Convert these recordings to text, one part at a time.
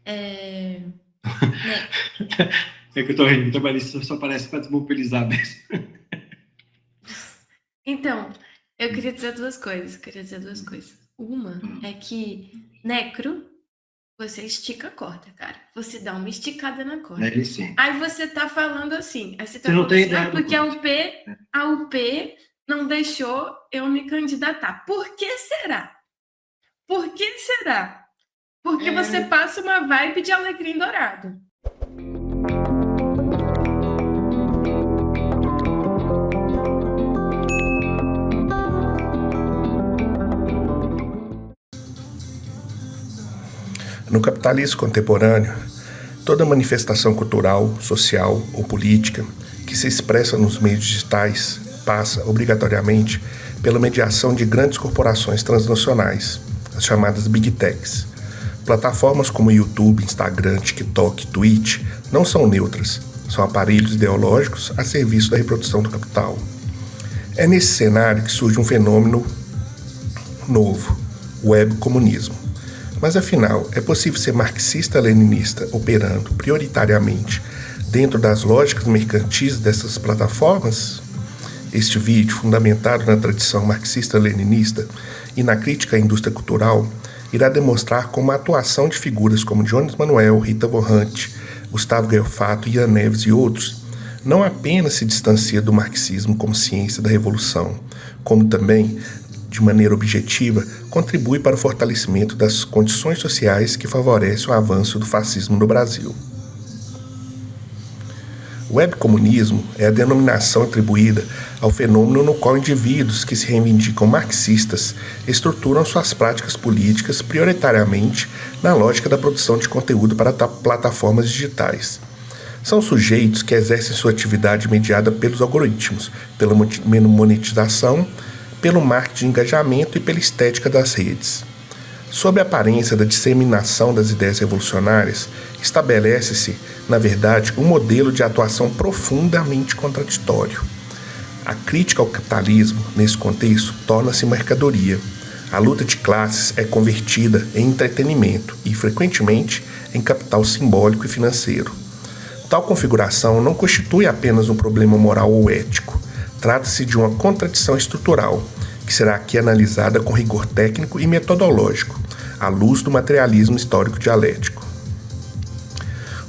É, né? É que eu tô rindo, mas isso só parece para desmobilizar mesmo. Então, eu queria dizer duas coisas. Queria dizer duas coisas. Uma é que necro, você estica a corda, cara. Você dá uma esticada na corda. É sim. Aí você tá falando assim, aí você Você tá não falando tem assim, ideia do porque quanto. A UP não deixou eu me candidatar. Por que será? Por que será? Porque você É, passa uma vibe de alecrim dourado. No capitalismo contemporâneo, toda manifestação cultural, social ou política que se expressa nos meios digitais passa, obrigatoriamente, pela mediação de grandes corporações transnacionais, as chamadas Big Techs. Plataformas como YouTube, Instagram, TikTok, Twitch não são neutras, são aparelhos ideológicos a serviço da reprodução do capital. É nesse cenário que surge um fenômeno novo, o webcomunismo. Mas afinal, é possível ser marxista-leninista operando prioritariamente dentro das lógicas mercantis dessas plataformas? Este vídeo, fundamentado na tradição marxista-leninista e na crítica à indústria cultural, irá demonstrar como a atuação de figuras como Jones Manuel, Rita Von Hunt, Gustavo Gelfato, Ian Neves e outros não apenas se distancia do marxismo como ciência da revolução, como também, de maneira objetiva, contribui para o fortalecimento das condições sociais que favorecem o avanço do fascismo no Brasil. O webcomunismo é a denominação atribuída ao fenômeno no qual indivíduos que se reivindicam marxistas estruturam suas práticas políticas prioritariamente na lógica da produção de conteúdo para plataformas digitais. São sujeitos que exercem sua atividade mediada pelos algoritmos, pela monetização, pelo marketing de engajamento e pela estética das redes. Sob a aparência da disseminação das ideias revolucionárias, estabelece-se, na verdade, um modelo de atuação profundamente contraditório. A crítica ao capitalismo, nesse contexto, torna-se mercadoria. A luta de classes é convertida em entretenimento e, frequentemente, em capital simbólico e financeiro. Tal configuração não constitui apenas um problema moral ou ético. Trata-se de uma contradição estrutural, que será aqui analisada com rigor técnico e metodológico, à luz do materialismo histórico dialético.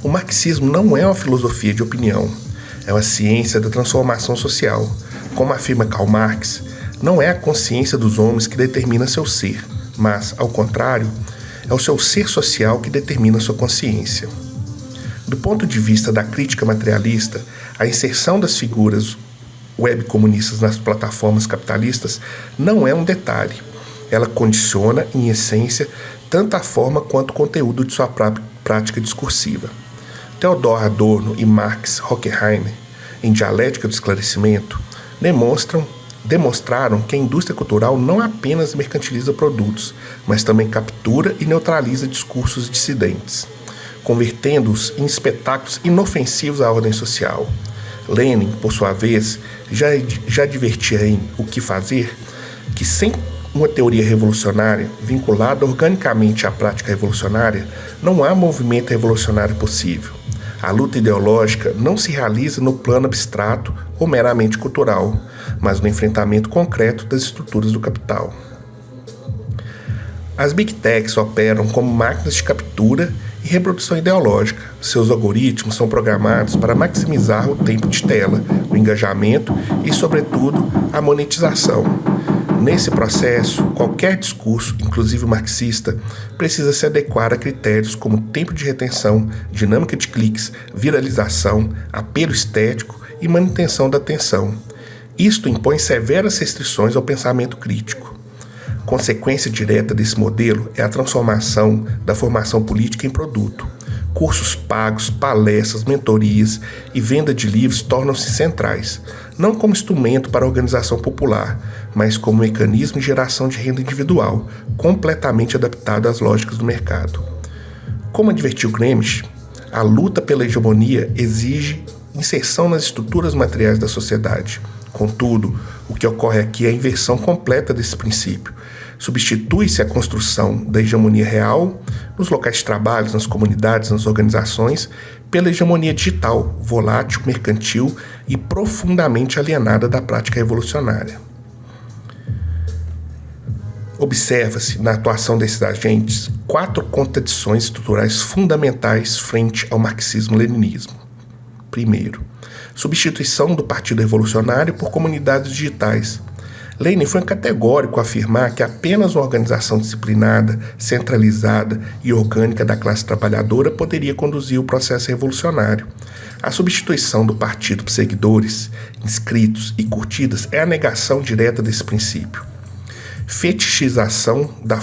O marxismo não é uma filosofia de opinião, é uma ciência da transformação social. Como afirma Karl Marx, não é a consciência dos homens que determina seu ser, mas, ao contrário, é o seu ser social que determina sua consciência. Do ponto de vista da crítica materialista, a inserção das figuras webcomunistas nas plataformas capitalistas não é um detalhe. Ela condiciona, em essência, tanto a forma quanto o conteúdo de sua prática discursiva. Theodor Adorno e Max Horkheimer, em Dialética do Esclarecimento, demonstraram que a indústria cultural não apenas mercantiliza produtos, mas também captura e neutraliza discursos dissidentes, convertendo-os em espetáculos inofensivos à ordem social. Lenin, por sua vez, já advertia em O que Fazer que sem uma teoria revolucionária vinculada organicamente à prática revolucionária, não há movimento revolucionário possível. A luta ideológica não se realiza no plano abstrato ou meramente cultural, mas no enfrentamento concreto das estruturas do capital. As Big Techs operam como máquinas de captura e reprodução ideológica. Seus algoritmos são programados para maximizar o tempo de tela, o engajamento e, sobretudo, a monetização. Nesse processo, qualquer discurso, inclusive marxista, precisa se adequar a critérios como tempo de retenção, dinâmica de cliques, viralização, apelo estético e manutenção da atenção. Isto impõe severas restrições ao pensamento crítico. Consequência direta desse modelo é a transformação da formação política em produto. Cursos pagos, palestras, mentorias e venda de livros tornam-se centrais, não como instrumento para a organização popular, mas como mecanismo de geração de renda individual, completamente adaptado às lógicas do mercado. Como advertiu Gramsci, a luta pela hegemonia exige inserção nas estruturas materiais da sociedade. Contudo, o que ocorre aqui é a inversão completa desse princípio. Substitui-se a construção da hegemonia real nos locais de trabalho, nas comunidades, nas organizações, pela hegemonia digital, volátil, mercantil e profundamente alienada da prática revolucionária. Observa-se, na atuação desses agentes, 4 contradições estruturais fundamentais frente ao marxismo-leninismo. Primeiro, substituição do Partido Revolucionário por comunidades digitais. Lenin foi categórico ao afirmar que apenas uma organização disciplinada, centralizada e orgânica da classe trabalhadora poderia conduzir o processo revolucionário. A substituição do partido por seguidores, inscritos e curtidas é a negação direta desse princípio. Fetichização da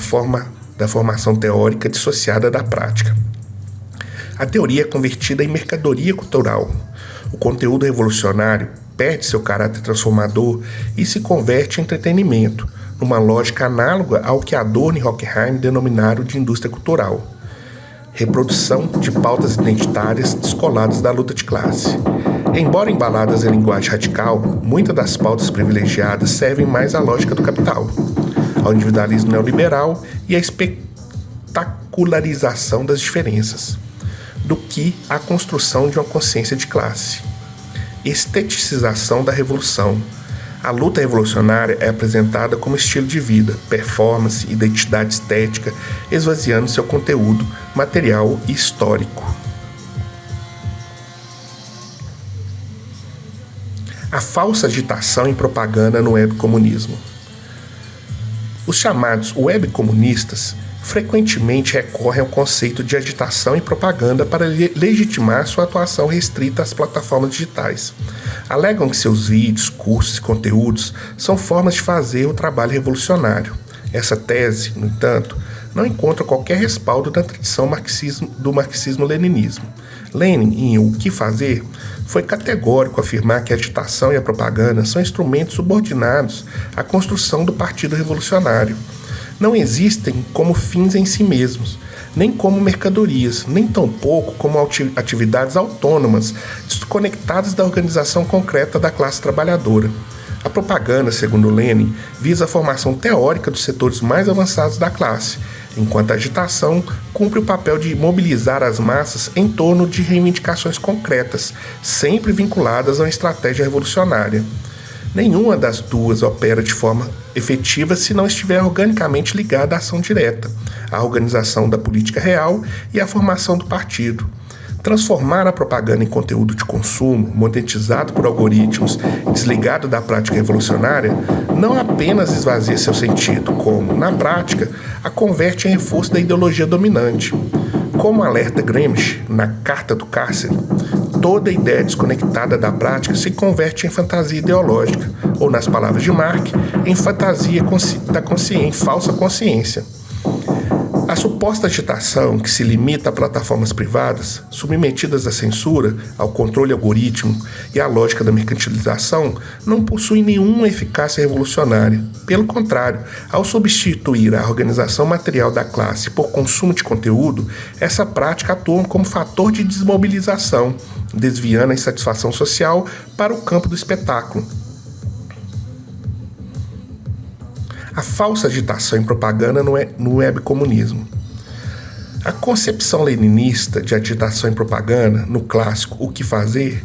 formação teórica dissociada da prática. A teoria é convertida em mercadoria cultural. O conteúdo revolucionário perde seu caráter transformador e se converte em entretenimento, numa lógica análoga ao que Adorno e Horkheim denominaram de indústria cultural. Reprodução de pautas identitárias descoladas da luta de classe. Embora embaladas em linguagem radical, muitas das pautas privilegiadas servem mais à lógica do capital, ao individualismo neoliberal e à espetacularização das diferenças, do que à construção de uma consciência de classe. Esteticização da revolução. A luta revolucionária é apresentada como estilo de vida, performance, identidade estética, esvaziando seu conteúdo material e histórico. A falsa agitação e propaganda no webcomunismo. Os chamados webcomunistas frequentemente recorrem ao conceito de agitação e propaganda para legitimar sua atuação restrita às plataformas digitais. Alegam que seus vídeos, cursos e conteúdos são formas de fazer o trabalho revolucionário. Essa tese, no entanto, não encontra qualquer respaldo na tradição do marxismo-leninismo. Lenin, em O Que Fazer, foi categórico ao afirmar que a agitação e a propaganda são instrumentos subordinados à construção do Partido Revolucionário. Não existem como fins em si mesmos, nem como mercadorias, nem tampouco como atividades autônomas, desconectadas da organização concreta da classe trabalhadora. A propaganda, segundo Lenin, visa a formação teórica dos setores mais avançados da classe, enquanto a agitação cumpre o papel de mobilizar as massas em torno de reivindicações concretas, sempre vinculadas a uma estratégia revolucionária. Nenhuma das duas opera de forma efetiva se não estiver organicamente ligada à ação direta, à organização da política real e à formação do partido. Transformar a propaganda em conteúdo de consumo, monetizado por algoritmos, desligado da prática revolucionária, não apenas esvazia seu sentido, como, na prática, a converte em reforço da ideologia dominante. Como alerta Gramsci na Carta do Cárcere, toda ideia desconectada da prática se converte em fantasia ideológica, ou, nas palavras de Marx, em fantasia da falsa consciência. A suposta agitação, que se limita a plataformas privadas, submetidas à censura, ao controle algorítmico e à lógica da mercantilização, não possui nenhuma eficácia revolucionária. Pelo contrário, ao substituir a organização material da classe por consumo de conteúdo, essa prática atua como fator de desmobilização, desviando a insatisfação social para o campo do espetáculo. A falsa agitação e propaganda no webcomunismo. A concepção leninista de agitação e propaganda, no clássico O Que Fazer,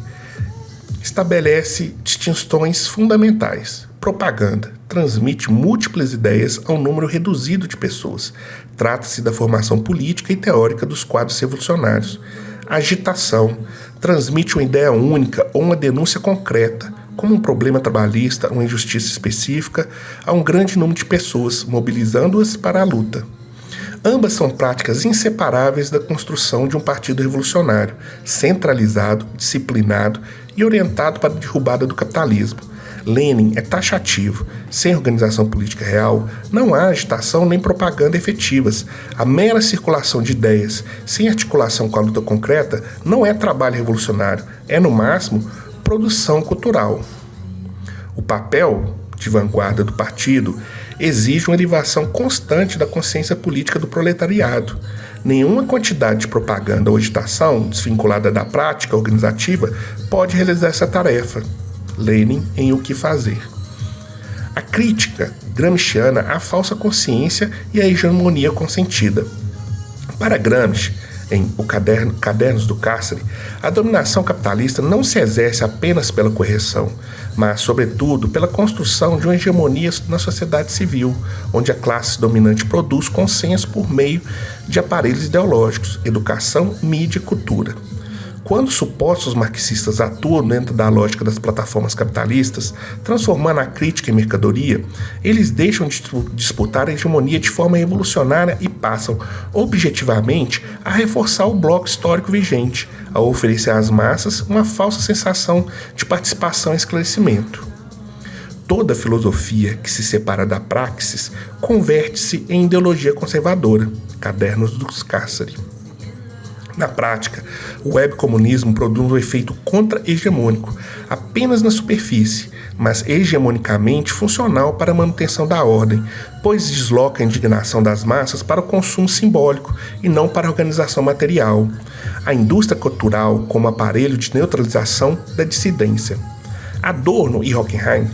estabelece distinções fundamentais. Propaganda transmite múltiplas ideias a um número reduzido de pessoas. Trata-se da formação política e teórica dos quadros revolucionários. A agitação transmite uma ideia única ou uma denúncia concreta, como um problema trabalhista, uma injustiça específica, a um grande número de pessoas, mobilizando-as para a luta. Ambas são práticas inseparáveis da construção de um partido revolucionário, centralizado, disciplinado e orientado para a derrubada do capitalismo. Lenin é taxativo. Sem organização política real, não há agitação nem propaganda efetivas. A mera circulação de ideias, sem articulação com a luta concreta, não é trabalho revolucionário, é, no máximo, produção cultural. O papel de vanguarda do partido exige uma elevação constante da consciência política do proletariado. Nenhuma quantidade de propaganda ou agitação, desvinculada da prática organizativa, pode realizar essa tarefa. Lenin em O Que Fazer. A crítica gramsciana à falsa consciência e à hegemonia consentida. Para Gramsci, em Cadernos do Cárcere, a dominação capitalista não se exerce apenas pela coerção, mas, sobretudo, pela construção de uma hegemonia na sociedade civil, onde a classe dominante produz consenso por meio de aparelhos ideológicos, educação, mídia e cultura. Quando supostos marxistas atuam dentro da lógica das plataformas capitalistas, transformando a crítica em mercadoria, eles deixam de disputar a hegemonia de forma revolucionária e passam, objetivamente, a reforçar o bloco histórico vigente, a oferecer às massas uma falsa sensação de participação e esclarecimento. Toda filosofia que se separa da praxis converte-se em ideologia conservadora. Cadernos do Cárcere. Na prática, o webcomunismo produz um efeito contra-hegemônico, apenas na superfície, mas hegemonicamente funcional para a manutenção da ordem, pois desloca a indignação das massas para o consumo simbólico e não para a organização material. A indústria cultural como aparelho de neutralização da dissidência. Adorno e Horkheim,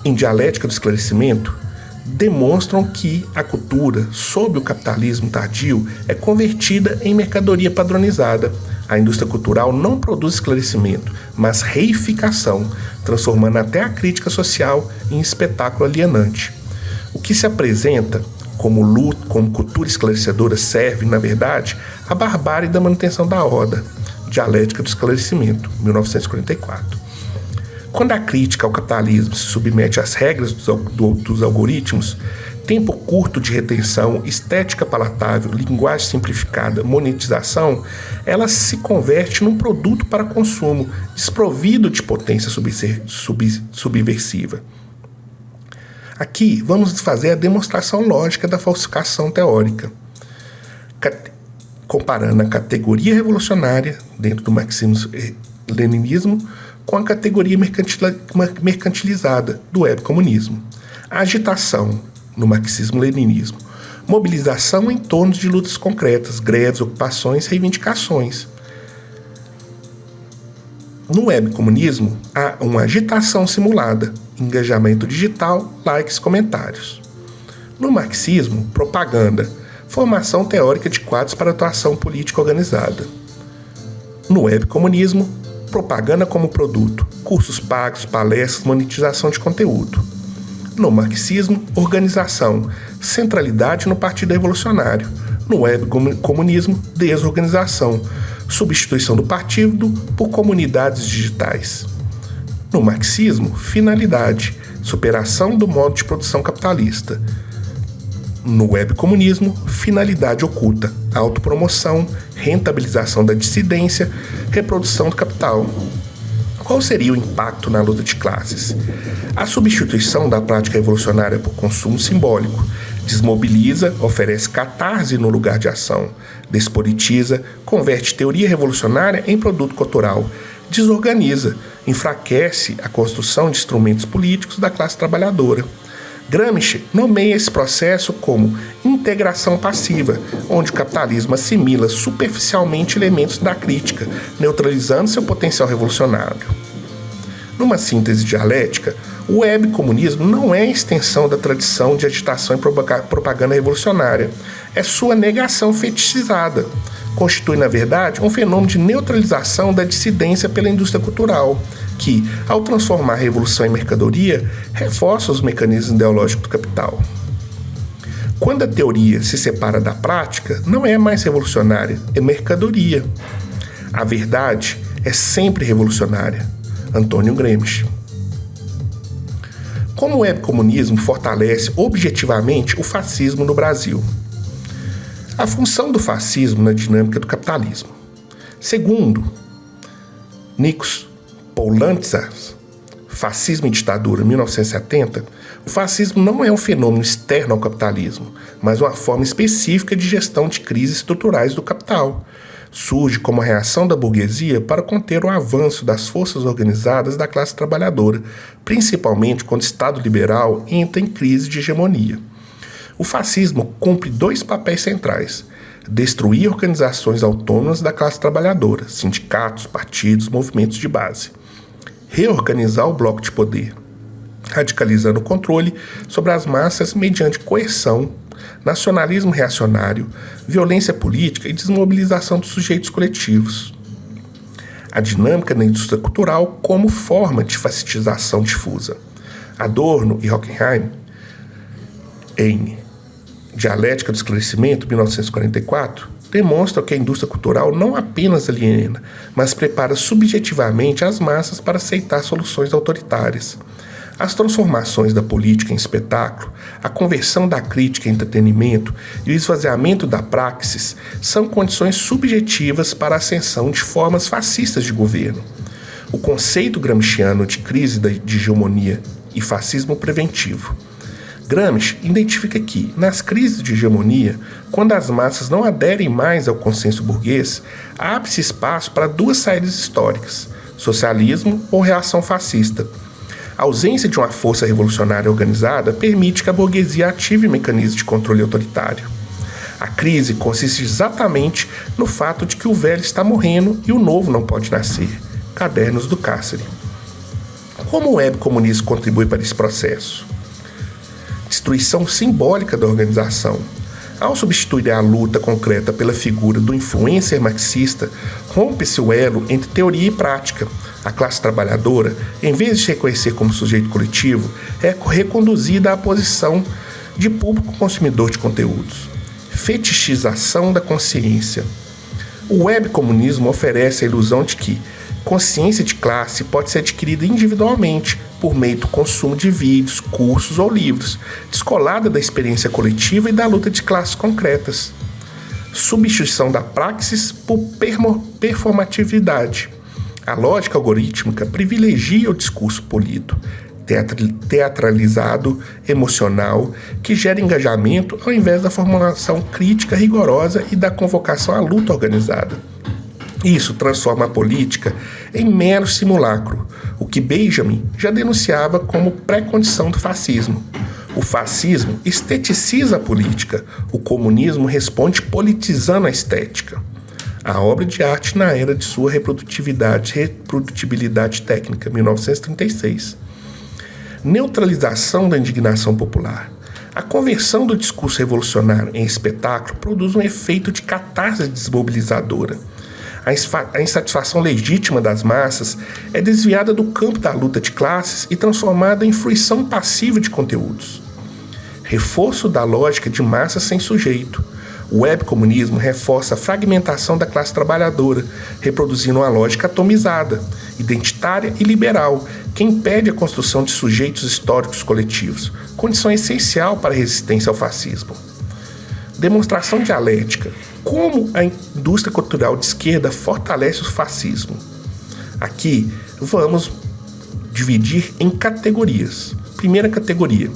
em Dialética do Esclarecimento, demonstram que a cultura, sob o capitalismo tardio, é convertida em mercadoria padronizada. A indústria cultural não produz esclarecimento, mas reificação, transformando até a crítica social em espetáculo alienante. O que se apresenta como luta, como cultura esclarecedora serve, na verdade, à barbárie da manutenção da ordem. Dialética do Esclarecimento, 1944. Quando a crítica ao capitalismo se submete às regras dos algoritmos, tempo curto de retenção, estética palatável, linguagem simplificada, monetização, ela se converte num produto para consumo, desprovido de potência subversiva. Aqui vamos fazer a demonstração lógica da falsificação teórica, comparando a categoria revolucionária dentro do marxismo-leninismo com a categoria mercantilizada do webcomunismo. A agitação no marxismo-leninismo, mobilização em torno de lutas concretas, greves, ocupações, reivindicações. No webcomunismo, há uma agitação simulada, engajamento digital, likes, comentários. No marxismo, propaganda, formação teórica de quadros para atuação política organizada. No webcomunismo, propaganda como produto, cursos pagos, palestras, monetização de conteúdo. No marxismo, organização, centralidade no Partido Revolucionário. No webcomunismo, desorganização, substituição do partido por comunidades digitais. No marxismo, finalidade, superação do modo de produção capitalista. No webcomunismo, finalidade oculta, autopromoção, rentabilização da dissidência, reprodução do capital. Qual seria o impacto na luta de classes? A substituição da prática revolucionária por consumo simbólico desmobiliza, oferece catarse no lugar de ação, despolitiza, converte teoria revolucionária em produto cultural, desorganiza, enfraquece a construção de instrumentos políticos da classe trabalhadora. Gramsci nomeia esse processo como integração passiva, onde o capitalismo assimila superficialmente elementos da crítica, neutralizando seu potencial revolucionário. Numa síntese dialética, o webcomunismo não é a extensão da tradição de agitação e propaganda revolucionária, é sua negação fetichizada. Constitui, na verdade, um fenômeno de neutralização da dissidência pela indústria cultural, que, ao transformar a revolução em mercadoria, reforça os mecanismos ideológicos do capital. Quando a teoria se separa da prática, não é mais revolucionária, é mercadoria. A verdade é sempre revolucionária. Antônio Gramsci. Como o webcomunismo fortalece objetivamente o fascismo no Brasil? A função do fascismo na dinâmica do capitalismo. Segundo Nikos Poulantzas, Fascismo e Ditadura, 1970, o fascismo não é um fenômeno externo ao capitalismo, mas uma forma específica de gestão de crises estruturais do capital. Surge como reação da burguesia para conter o avanço das forças organizadas da classe trabalhadora, principalmente quando o Estado liberal entra em crise de hegemonia. O fascismo cumpre dois papéis centrais: destruir organizações autônomas da classe trabalhadora, sindicatos, partidos, movimentos de base; reorganizar o bloco de poder, radicalizando o controle sobre as massas mediante coerção nacionalismo reacionário, violência política e desmobilização dos sujeitos coletivos. A dinâmica da indústria cultural como forma de fascistização difusa. Adorno e Horkheim, em Dialética do Esclarecimento, 1944, demonstram que a indústria cultural não apenas aliena, mas prepara subjetivamente as massas para aceitar soluções autoritárias. As transformações da política em espetáculo, a conversão da crítica em entretenimento e o esvaziamento da praxis são condições subjetivas para a ascensão de formas fascistas de governo. O conceito gramsciano de crise de hegemonia e fascismo preventivo. Gramsci identifica que, nas crises de hegemonia, quando as massas não aderem mais ao consenso burguês, abre-se espaço para duas saídas históricas, socialismo ou reação fascista. A ausência de uma força revolucionária organizada permite que a burguesia ative mecanismos de controle autoritário. A crise consiste exatamente no fato de que o velho está morrendo e o novo não pode nascer. Cadernos do Cárcere. Como o web comunismo contribui para esse processo? Destruição simbólica da organização. Ao substituir a luta concreta pela figura do influencer marxista, rompe-se o elo entre teoria e prática. A classe trabalhadora, em vez de se reconhecer como sujeito coletivo, é reconduzida à posição de público consumidor de conteúdos. Fetichização da consciência. O webcomunismo oferece a ilusão de que consciência de classe pode ser adquirida individualmente, por meio do consumo de vídeos, cursos ou livros, descolada da experiência coletiva e da luta de classes concretas. Substituição da praxis por performatividade. A lógica algorítmica privilegia o discurso polido, teatralizado, emocional, que gera engajamento ao invés da formulação crítica rigorosa e da convocação à luta organizada. Isso transforma a política em mero simulacro, o que Benjamin já denunciava como pré-condição do fascismo. O fascismo esteticiza a política, o comunismo responde politizando a estética. A obra de arte na era de sua reprodutibilidade técnica, 1936. Neutralização da indignação popular. A conversão do discurso revolucionário em espetáculo produz um efeito de catarse desmobilizadora. A insatisfação legítima das massas é desviada do campo da luta de classes e transformada em fruição passiva de conteúdos. Reforço da lógica de massa sem sujeito. O webcomunismo reforça a fragmentação da classe trabalhadora, reproduzindo uma lógica atomizada, identitária e liberal, que impede a construção de sujeitos históricos coletivos, condição essencial para a resistência ao fascismo. Demonstração dialética. Como a indústria cultural de esquerda fortalece o fascismo? Aqui vamos dividir em categorias. Primeira categoria: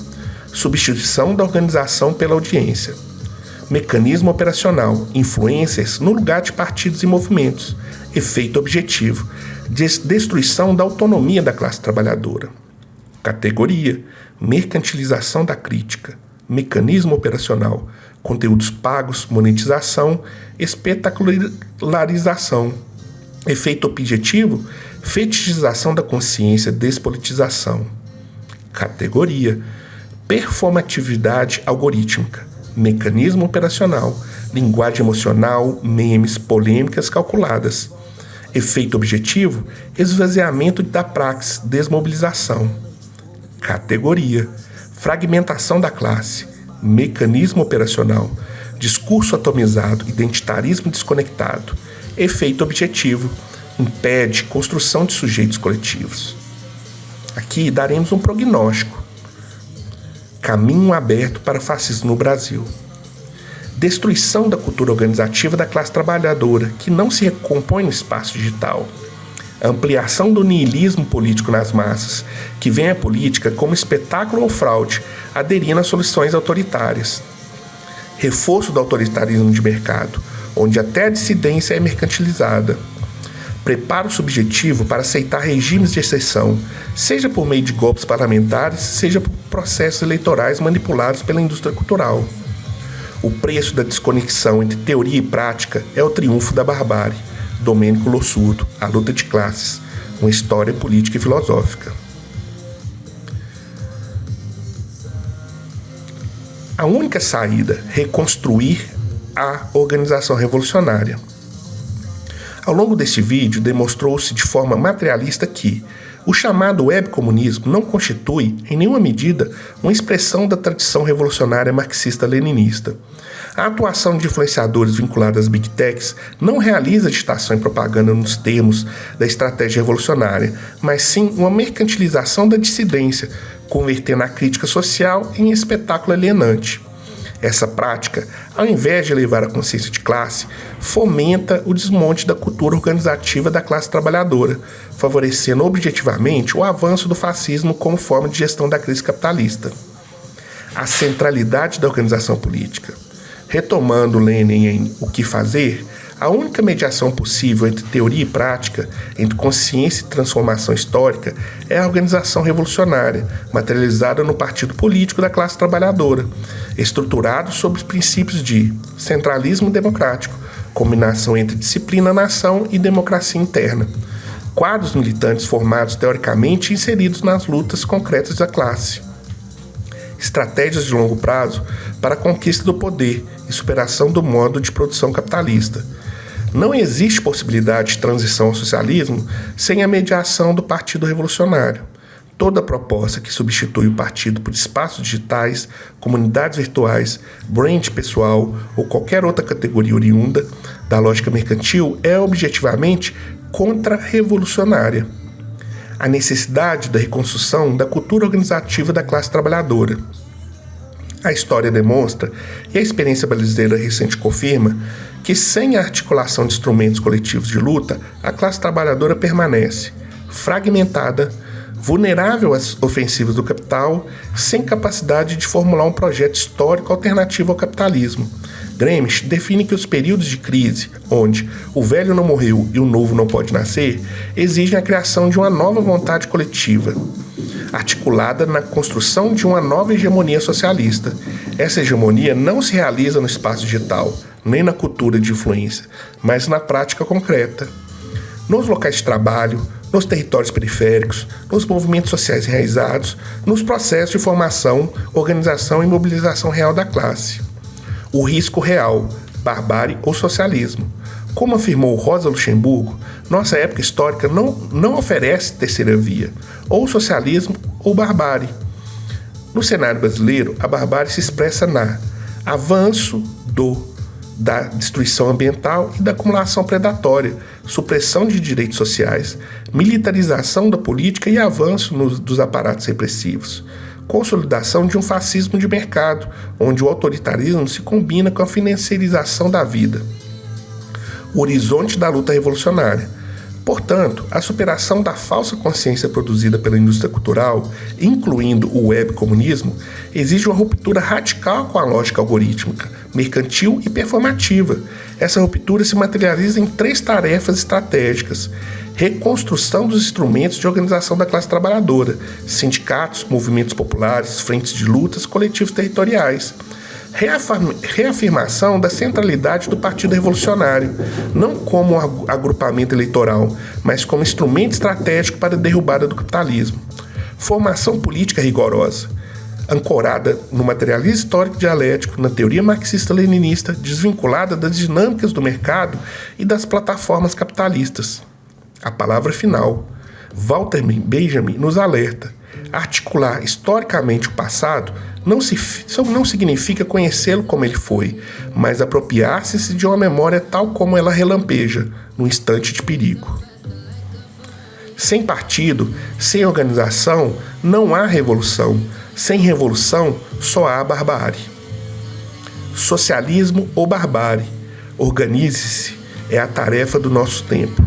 substituição da organização pela audiência. Mecanismo operacional, influências no lugar de partidos e movimentos. Efeito objetivo: destruição da autonomia da classe trabalhadora. Categoria: mercantilização da crítica. Mecanismo operacional, conteúdos pagos, monetização, espetacularização. Efeito objetivo: fetichização da consciência, despolitização. Categoria: performatividade algorítmica, mecanismo operacional, linguagem emocional, memes, polêmicas calculadas. Efeito objetivo: esvaziamento da praxis, desmobilização. Categoria: fragmentação da classe, mecanismo operacional, discurso atomizado, identitarismo desconectado. Efeito objetivo: impede construção de sujeitos coletivos. Aqui daremos um prognóstico. Caminho aberto para o fascismo no Brasil. Destruição da cultura organizativa da classe trabalhadora, que não se recompõe no espaço digital. Ampliação do niilismo político nas massas, que vê a política como espetáculo ou fraude, aderindo a soluções autoritárias. Reforço do autoritarismo de mercado, onde até a dissidência é mercantilizada. Preparo subjetivo para aceitar regimes de exceção, seja por meio de golpes parlamentares, seja por processos eleitorais manipulados pela indústria cultural. O preço da desconexão entre teoria e prática é o triunfo da barbárie. Domênico Lossurdo, A Luta de Classes, uma história política e filosófica. A única saída, reconstruir a organização revolucionária. Ao longo deste vídeo, demonstrou-se de forma materialista que o chamado webcomunismo não constitui, em nenhuma medida, uma expressão da tradição revolucionária marxista-leninista. A atuação de influenciadores vinculados às Big Techs não realiza agitação e propaganda nos termos da estratégia revolucionária, mas sim uma mercantilização da dissidência, convertendo a crítica social em espetáculo alienante. Essa prática, ao invés de elevar a consciência de classe, fomenta o desmonte da cultura organizativa da classe trabalhadora, favorecendo objetivamente o avanço do fascismo como forma de gestão da crise capitalista. A centralidade da organização política. Retomando Lenin em O que Fazer, a única mediação possível entre teoria e prática, entre consciência e transformação histórica, é a organização revolucionária, materializada no partido político da classe trabalhadora, estruturado sobre os princípios de centralismo democrático, combinação entre disciplina-nação e democracia interna, quadros militantes formados teoricamente e inseridos nas lutas concretas da classe, estratégias de longo prazo para a conquista do poder e superação do modo de produção capitalista. Não existe possibilidade de transição ao socialismo sem a mediação do Partido Revolucionário. Toda proposta que substitui o partido por espaços digitais, comunidades virtuais, brand pessoal ou qualquer outra categoria oriunda da lógica mercantil é objetivamente contra-revolucionária. A necessidade da reconstrução da cultura organizativa da classe trabalhadora. A história demonstra, e a experiência brasileira recente confirma, que sem a articulação de instrumentos coletivos de luta, a classe trabalhadora permanece fragmentada, vulnerável às ofensivas do capital, sem capacidade de formular um projeto histórico alternativo ao capitalismo. Gramsci define que os períodos de crise, onde o velho não morreu e o novo não pode nascer, exigem a criação de uma nova vontade coletiva, articulada na construção de uma nova hegemonia socialista. Essa hegemonia não se realiza no espaço digital, nem na cultura de influência, mas na prática concreta. Nos locais de trabalho, nos territórios periféricos, nos movimentos sociais enraizados, nos processos de formação, organização e mobilização real da classe. O risco real, barbárie ou socialismo. Como afirmou Rosa Luxemburgo, nossa época histórica não oferece terceira via, ou socialismo ou barbárie. No cenário brasileiro, a barbárie se expressa na avanço da destruição ambiental e da acumulação predatória, supressão de direitos sociais, militarização da política e avanço dos aparatos repressivos. Consolidação de um fascismo de mercado, onde o autoritarismo se combina com a financiarização da vida. O horizonte da luta revolucionária. Portanto, a superação da falsa consciência produzida pela indústria cultural, incluindo o webcomunismo, exige uma ruptura radical com a lógica algorítmica, mercantil e performativa. Essa ruptura se materializa em 3 tarefas estratégicas: reconstrução dos instrumentos de organização da classe trabalhadora, sindicatos, movimentos populares, frentes de lutas, coletivos territoriais. Reafirmação da centralidade do Partido Revolucionário, não como um agrupamento eleitoral, mas como instrumento estratégico para a derrubada do capitalismo. Formação política rigorosa, ancorada no materialismo histórico dialético, na teoria marxista-leninista, desvinculada das dinâmicas do mercado e das plataformas capitalistas. A palavra final. Walter Benjamin nos alerta: articular historicamente o passado não significa conhecê-lo como ele foi, mas apropriar-se de uma memória tal como ela relampeja, no instante de perigo. Sem partido, sem organização, não há revolução. Sem revolução, só há barbárie. Socialismo ou barbárie? Organize-se, é a tarefa do nosso tempo.